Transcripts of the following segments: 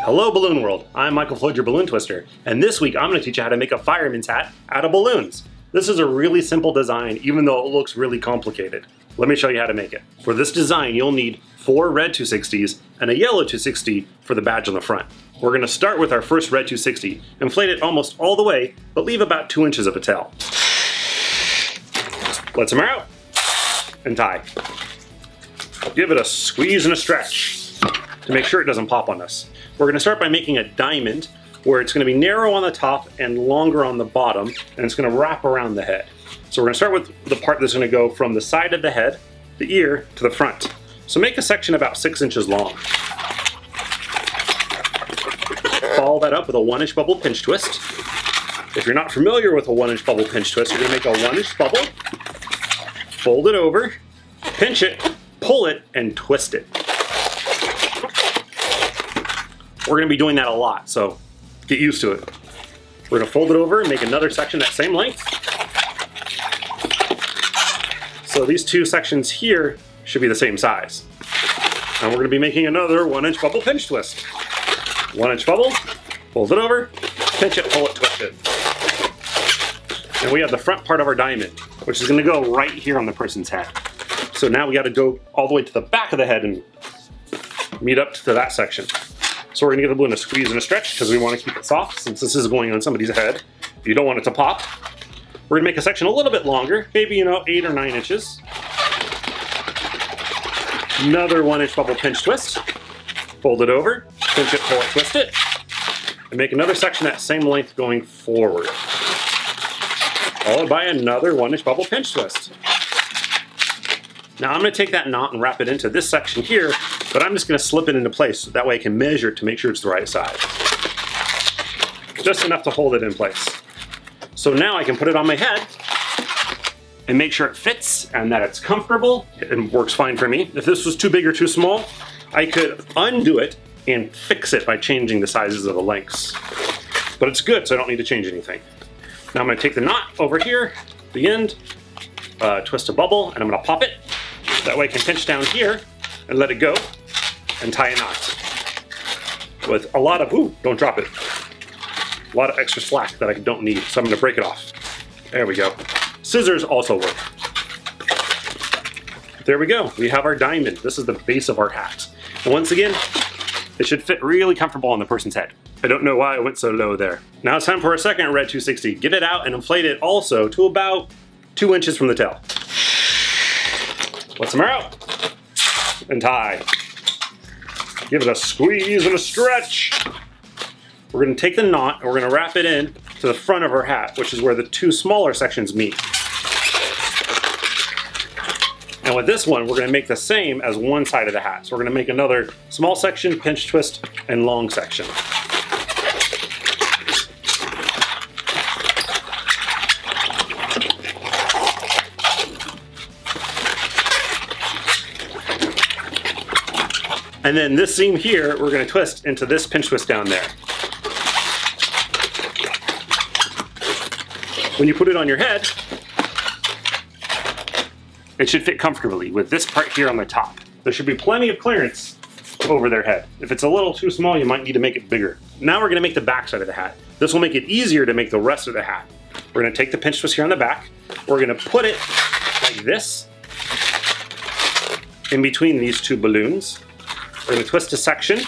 Hello Balloon World, I'm Michael Floyd, your balloon twister, and this week I'm going to teach you how to make a fireman's hat out of balloons. This is a really simple design, even though it looks really complicated. Let me show you how to make it. For this design, you'll need 4 red 260s and a yellow 260 for the badge on the front. We're going to start with our first red 260, inflate it almost all the way, but leave about 2 inches of a tail. Let's hammer out and tie. Give it a squeeze and a stretch to make sure it doesn't pop on us. We're going to start by making a diamond where it's going to be narrow on the top and longer on the bottom, and it's going to wrap around the head. So we're going to start with the part that's going to go from the side of the head, the ear, to the front. So make a section about 6 inches long. Follow that up with a 1-inch bubble pinch twist. If you're not familiar with a 1-inch bubble pinch twist, you're going to make a 1-inch bubble, fold it over, pinch it, pull it, and twist it. We're going to be doing that a lot, so get used to it. We're going to fold it over and make another section that same length. So these 2 sections here should be the same size. And we're going to be making another 1-inch bubble pinch twist. 1-inch bubble, fold it over, pinch it, pull it, twist it. And we have the front part of our diamond, which is going to go right here on the person's head. So now we got to go all the way to the back of the head and meet up to that section. So we're going to give the balloon a squeeze and a stretch because we want to keep it soft since this is going on somebody's head. You don't want it to pop. We're going to make a section a little bit longer, maybe 8 or 9 inches. Another 1-inch bubble pinch twist. Fold it over, pinch it, pull it, twist it. And make another section that same length going forward. Followed by another 1-inch bubble pinch twist. Now I'm going to take that knot and wrap it into this section here, but I'm just going to slip it into place so that way I can measure it to make sure it's the right size. Just enough to hold it in place. So now I can put it on my head and make sure it fits and that it's comfortable. It works fine for me. If this was too big or too small, I could undo it and fix it by changing the sizes of the lengths. But it's good, so I don't need to change anything. Now I'm going to take the knot over here, the end, twist a bubble, and I'm going to pop it. That way I can pinch down here and let it go and tie a knot. With a lot of, ooh, don't drop it. A lot of extra slack that I don't need, so I'm going to break it off. There we go. Scissors also work. There we go. We have our diamond. This is the base of our hat. And once again, it should fit really comfortable on the person's head. I don't know why I went so low there. Now it's time for our second red 260. Get it out and inflate it also to about 2 inches from the tail. Let's hammer out and tie. Give it a squeeze and a stretch. We're going to take the knot and we're going to wrap it in to the front of our hat, which is where the 2 smaller sections meet. And with this one, we're going to make the same as one side of the hat. So we're going to make another small section, pinch twist, and long section. And then this seam here, we're going to twist into this pinch twist down there. When you put it on your head, it should fit comfortably with this part here on the top. There should be plenty of clearance over their head. If it's a little too small, you might need to make it bigger. Now we're going to make the back side of the hat. This will make it easier to make the rest of the hat. We're going to take the pinch twist here on the back. We're going to put it like this in between these 2 balloons. We're going to twist a section,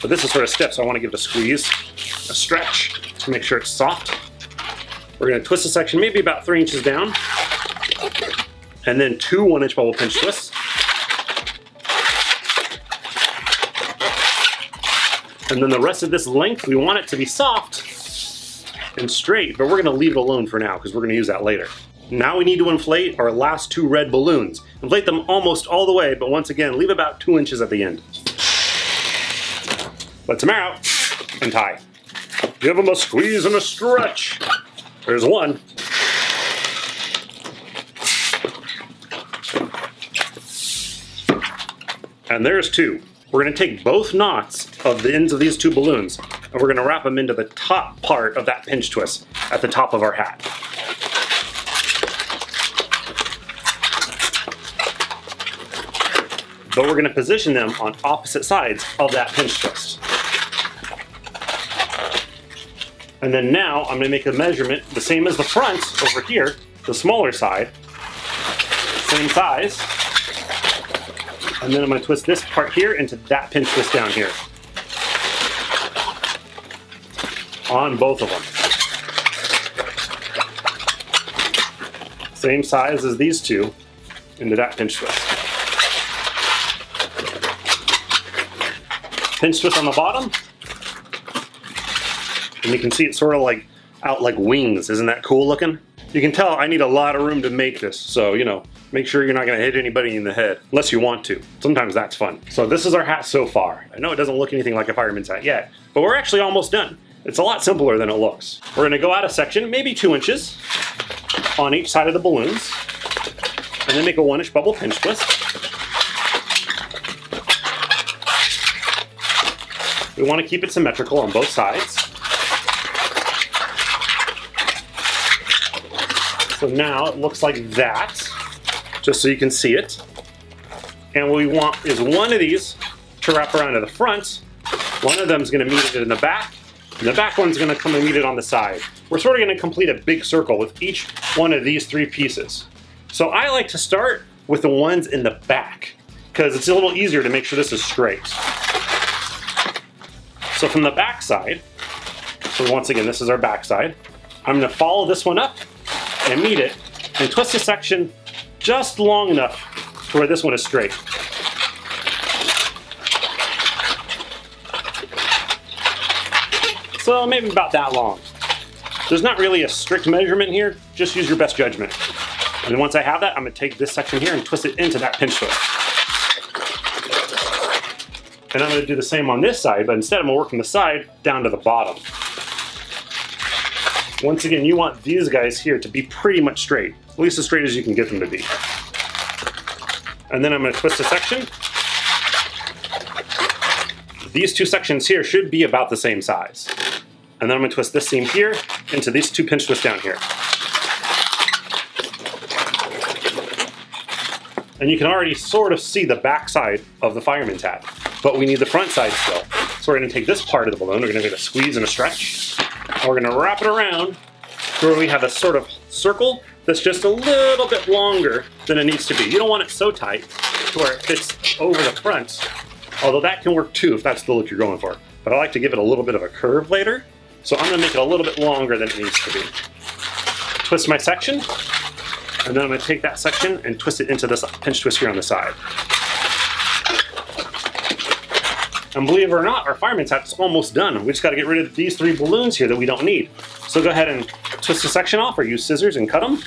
but this is sort of stiff, so I want to give it a squeeze, a stretch to make sure it's soft. We're going to twist a section maybe about 3 inches down, and then 2 1-inch bubble pinch twists. And then the rest of this length, we want it to be soft and straight, but we're going to leave it alone for now because we're going to use that later. Now we need to inflate our last 2 red balloons. Inflate them almost all the way, but once again, leave about 2 inches at the end. Let's hammer out and tie. Give them a squeeze and a stretch. There's one. And there's 2. We're going to take both knots of the ends of these 2 balloons, and we're going to wrap them into the top part of that pinch twist at the top of our hat. but we're going to position them on opposite sides of that pinch twist. And then now I'm gonna make a measurement the same as the front over here, the smaller side, same size. And then I'm gonna twist this part here into that pinch twist down here. On both of them. Same size as these two into that pinch twist. Pinch twist on the bottom. And you can see it's sort of like out like wings. Isn't that cool looking? You can tell I need a lot of room to make this. So, you know, make sure you're not gonna hit anybody in the head, unless you want to. Sometimes that's fun. So this is our hat so far. I know it doesn't look anything like a fireman's hat yet, but we're actually almost done. It's a lot simpler than it looks. We're gonna go out a section, maybe 2 inches, on each side of the balloons, and then make a 1-inch bubble pinch twist. We wanna keep it symmetrical on both sides. So now it looks like that, just so you can see it. And what we want is one of these to wrap around to the front. One of them is gonna meet it in the back, and the back one's gonna come and meet it on the side. We're sort of gonna complete a big circle with each one of these 3 pieces. So I like to start with the ones in the back, because it's a little easier to make sure this is straight. So from the back side, so once again, this is our back side, I'm gonna follow this one up and meet it, and twist the section just long enough to where this one is straight. So maybe about that long. There's not really a strict measurement here, just use your best judgment. And then once I have that, I'm gonna take this section here and twist it into that pinch twist. And I'm gonna do the same on this side, but instead I'm gonna work from the side down to the bottom. Once again, you want these guys here to be pretty much straight, at least as straight as you can get them to be. And then I'm gonna twist a section. These 2 sections here should be about the same size. And then I'm gonna twist this seam here into these 2 pinch twists down here. And you can already sort of see the back side of the fireman's hat, but we need the front side still. So we're gonna take this part of the balloon, we're gonna give it a squeeze and a stretch, and we're gonna wrap it around to where we have a sort of circle that's just a little bit longer than it needs to be. You don't want it so tight to where it fits over the front, although that can work too if that's the look you're going for. But I like to give it a little bit of a curve later, so I'm gonna make it a little bit longer than it needs to be. Twist my section, and then I'm gonna take that section and twist it into this pinch twist here on the side. And believe it or not, our fireman's hat's almost done. We just gotta get rid of these 3 balloons here that we don't need. So go ahead and twist the section off or use scissors and cut them.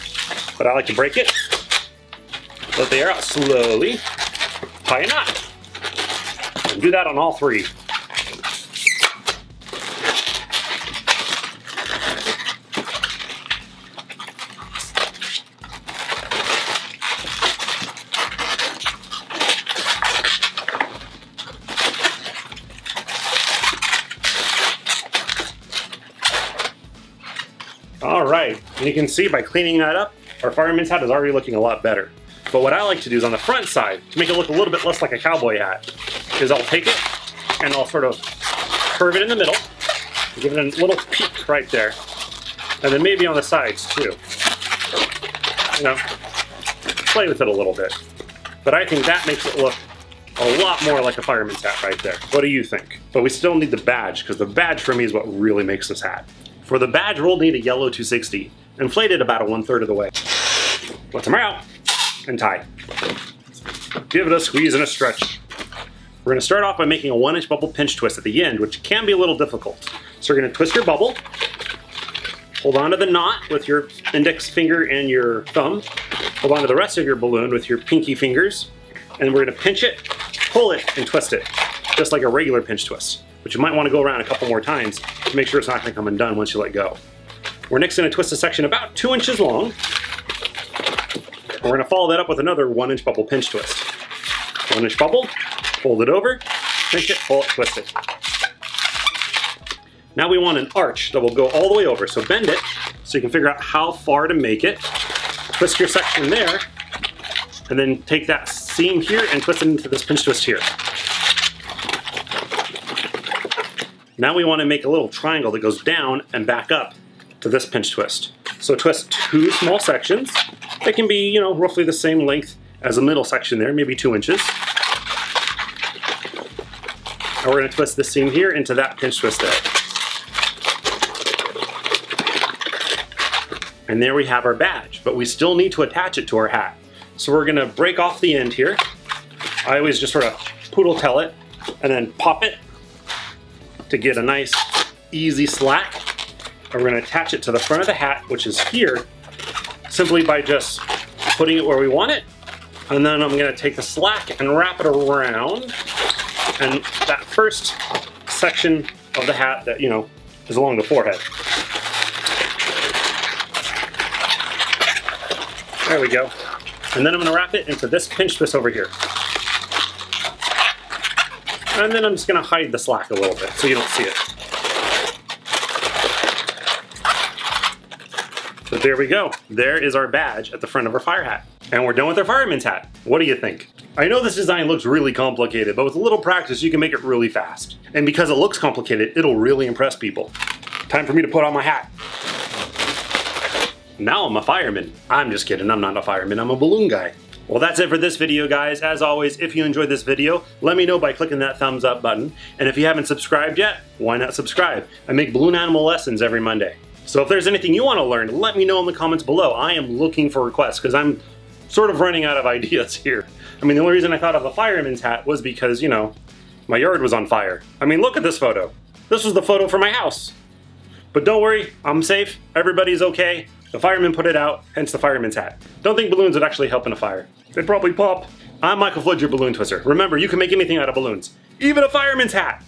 But I like to break it. Let the air out slowly. Tie a knot. And do that on all 3. All right, and you can see by cleaning that up, our fireman's hat is already looking a lot better. But what I like to do is on the front side, to make it look a little bit less like a cowboy hat, is I'll take it and I'll sort of curve it in the middle, give it a little peak right there, and then maybe on the sides too. You know, play with it a little bit. But I think that makes it look a lot more like a fireman's hat right there. What do you think? But we still need the badge, because the badge for me is what really makes this hat. For the badge, we'll need a yellow 260, inflated about a 1/3 of the way. Let them out, and tie. Give it a squeeze and a stretch. We're gonna start off by making a 1-inch bubble pinch twist at the end, which can be a little difficult. So you're gonna twist your bubble, hold on to the knot with your index finger and your thumb, hold on to the rest of your balloon with your pinky fingers, and we're gonna pinch it, pull it, and twist it, just like a regular pinch twist. But you might want to go around a couple more times to make sure it's not going to come undone once you let go. We're next going to twist a section about 2 inches long. And we're going to follow that up with another 1-inch bubble pinch twist. 1-inch bubble, fold it over, pinch it, pull it, twist it. Now we want an arch that will go all the way over. So bend it so you can figure out how far to make it. Twist your section there, and then take that seam here and twist it into this pinch twist here. Now we want to make a little triangle that goes down and back up to this pinch twist. So twist 2 small sections. They can be, roughly the same length as a middle section there, maybe 2 inches. And we're going to twist this seam here into that pinch twist there. And there we have our badge, but we still need to attach it to our hat. So we're going to break off the end here. I always just sort of poodle tail it and then pop it to get a nice easy slack. And we're going to attach it to the front of the hat, which is here, simply by just putting it where we want it. And then I'm going to take the slack and wrap it around. And that first section of the hat that, is along the forehead. There we go. And then I'm going to wrap it into this pinch twist over here. And then I'm just going to hide the slack a little bit so you don't see it. So there we go. There is our badge at the front of our fire hat. And we're done with our fireman's hat. What do you think? I know this design looks really complicated, but with a little practice, you can make it really fast. And because it looks complicated, it'll really impress people. Time for me to put on my hat. Now I'm a fireman. I'm just kidding, I'm not a fireman, I'm a balloon guy. Well, that's it for this video, guys. As always, if you enjoyed this video, let me know by clicking that thumbs up button. And if you haven't subscribed yet, why not subscribe? I make balloon animal lessons every Monday. So if there's anything you want to learn, let me know in the comments below. I am looking for requests because I'm sort of running out of ideas here. I mean, the only reason I thought of a fireman's hat was because, my yard was on fire. I mean, look at this photo. This was the photo for my house. But don't worry, I'm safe. Everybody's okay. The fireman put it out, hence the fireman's hat. Don't think balloons would actually help in a fire. They'd probably pop. I'm Michael Flood, your balloon twister. Remember, you can make anything out of balloons, even a fireman's hat.